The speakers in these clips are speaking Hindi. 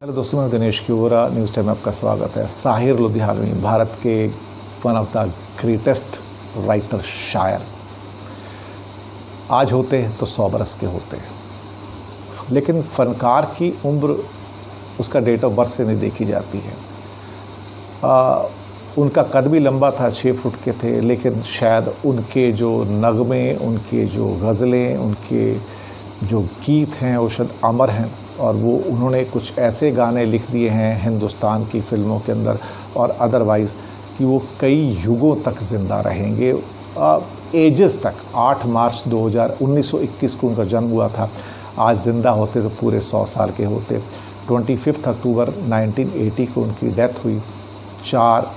हेलो दोस्तों, मैं दिनेश क्यूरा न्यूज़ टाइम में आपका स्वागत है। साहिर लुधियानवी भारत के one of the greatest writer शायर आज होते हैं तो 100 बरस के होते हैं, लेकिन फ़नकार की उम्र उसका डेट ऑफ बर्थ से नहीं देखी जाती है। उनका कद भी लंबा था, 6 फुट के थे, लेकिन शायद उनके जो नगमे, उनके जो गज़लें, उनके जो गीत हैं वो शायद अमर हैं। और वो उन्होंने कुछ ऐसे गाने लिख दिए हैं हिंदुस्तान की फ़िल्मों के अंदर और अदरवाइज़ कि वो कई युगों तक ज़िंदा रहेंगे, एजेस तक। 8 मार्च 1921 को उनका जन्म हुआ था। आज ज़िंदा होते तो पूरे 100 साल के होते। 25 अक्टूबर 1980 को उनकी डेथ हुई। 4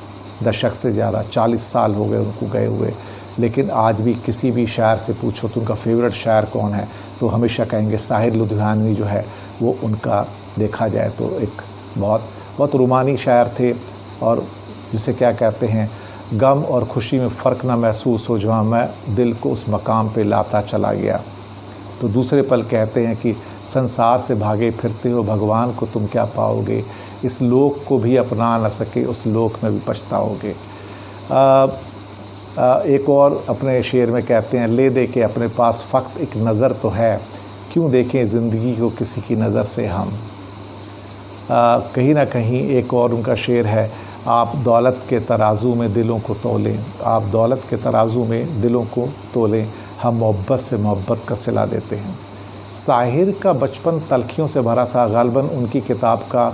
दशक से ज़्यादा, 40 साल हो गए उनको गए हुए। लेकिन आज भी किसी भी शायर से पूछो तो उनका फेवरेट शायर कौन है, तो हमेशा कहेंगे साहिर लुधियानवी जो है वो उनका देखा जाए तो एक बहुत रूमानी शायर थे। और जिसे क्या कहते हैं, गम और खुशी में फ़र्क ना महसूस हो जहाँ मैं दिल को उस मकाम पे लाता चला गया। तो दूसरे पल कहते हैं कि संसार से भागे फिरते हो भगवान को तुम क्या पाओगे, इस लोक को भी अपना न सके उस लोक में भी पछताओगे। एक और अपने शेर में कहते हैं, ले दे के अपने पास फ़क्त एक नज़र तो है, क्यों देखें ज़िंदगी को किसी की नज़र से हम। कहीं ना कहीं एक और उनका शेर है, आप दौलत के तराजू में दिलों को तोलें, आप दौलत के तराजू में दिलों को तोलें, हम मोहब्बत से मोहब्बत का सिला देते हैं। साहिर का बचपन तलखियों से भरा था। गालिबन उनकी किताब का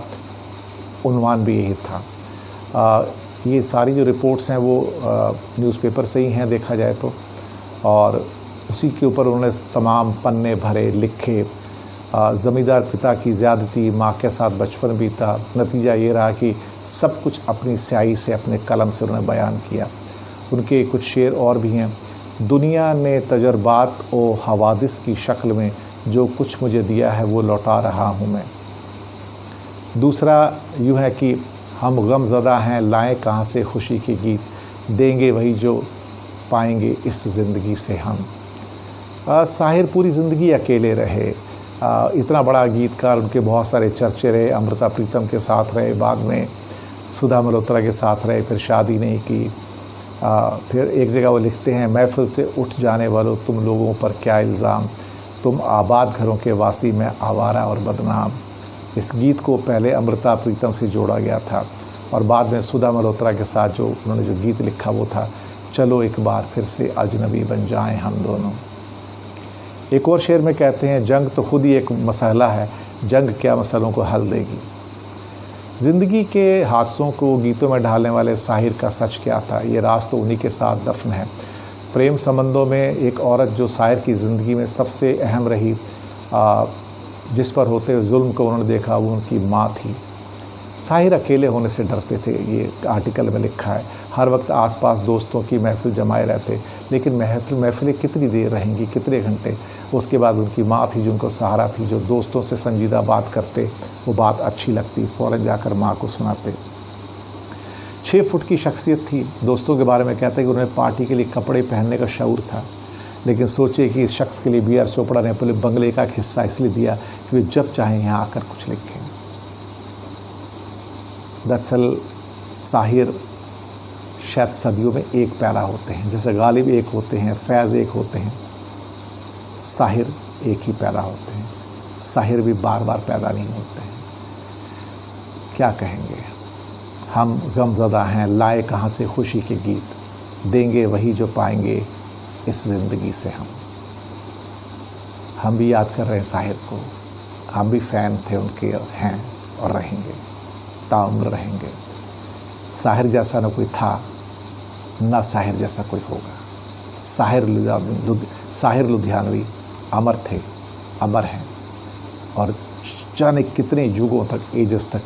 उन्वान भी यही था। ये सारी जो रिपोर्ट्स हैं वो न्यूज़पेपर से ही हैं देखा जाए तो, और उसी के ऊपर उन्होंने तमाम पन्ने भरे, लिखे। ज़मींदार पिता की ज़्यादती, माँ के साथ बचपन बीता। नतीजा ये रहा कि सब कुछ अपनी स्याही से, अपने कलम से उन्होंने बयान किया। उनके कुछ शेर और भी हैं, दुनिया ने तजर्बात ओ हवादिस की शक्ल में जो कुछ मुझे दिया है वो लौटा रहा हूँ मैं। दूसरा यूँ है कि हम गमज़दा हैं, लाएँ कहाँ से खुशी के गीत, देंगे वही जो पाएंगे इस ज़िंदगी से हम। साहिर पूरी ज़िंदगी अकेले रहे। इतना बड़ा गीतकार, उनके बहुत सारे चर्चे रहे। अमृता प्रीतम के साथ रहे, बाद में सुधा मल्होत्रा के साथ रहे, फिर शादी नहीं की। फिर एक जगह वो लिखते हैं, महफिल से उठ जाने वालों तुम लोगों पर क्या इल्ज़ाम, तुम आबाद घरों के वासी में आवारा और बदनाम। इस गीत को पहले अमृता प्रीतम से जोड़ा गया था और बाद में सुधा मल्होत्रा के साथ जो उन्होंने जो गीत लिखा वो था, चलो एक बार फिर से अजनबी बन जाएं हम दोनों। एक और शेर में कहते हैं, जंग तो खुद ही एक मसला है, जंग क्या मसलों को हल देगी। ज़िंदगी के हादसों को गीतों में ढालने वाले साहिर का सच क्या था, ये राज तो उन्हीं के साथ दफन है। प्रेम संबंधों में एक औरत जो साहिर की ज़िंदगी में सबसे अहम रही, जिस पर होते हुए जुल्म को उन्होंने देखा, वो उनकी माँ थी। साहिर अकेले होने से डरते थे, ये आर्टिकल में लिखा है। हर वक्त आसपास दोस्तों की महफिल जमाए रहते, लेकिन महफिलें कितनी देर रहेंगी, कितने घंटे। उसके बाद उनकी माँ थी जो उनको सहारा थी, जो दोस्तों से संजीदा बात करते, वो बात अच्छी लगती, फ़ौरन जाकर माँ को सुनाते। 6 फुट की शख्सियत थी। दोस्तों के बारे में कहते हैं कि उन्हें पार्टी के लिए कपड़े पहनने का शऊर था, लेकिन सोचिए कि इस शख्स के लिए बी आर चोपड़ा ने अपने बंगले का एक हिस्सा इसलिए दिया कि वे जब चाहें यहाँ आकर कुछ लिखें। दरअसल साहिर शायद सदियों में एक पैदा होते हैं, जैसे गालिब एक होते हैं, फैज़ एक होते हैं, साहिर एक ही पैदा होते हैं। साहिर भी बार बार पैदा नहीं होते हैं। क्या कहेंगे, हम गमज़दा हैं, लाए कहाँ से खुशी के गीत, देंगे वही जो पाएंगे इस ज़िंदगी से हम भी याद कर रहे हैं साहिर को। हम भी फ़ैन थे उनके, हैं और रहेंगे, ताउम्र रहेंगे। साहिर जैसा न कोई था, ना साहिर जैसा कोई होगा। साहिर लुधियानवी अमर थे, अमर हैं और जाने कितने युगों तक, एजेस तक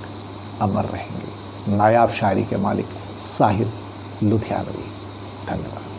अमर रहेंगे। नायाब शायरी के मालिक साहिर लुधियानवी। धन्यवाद।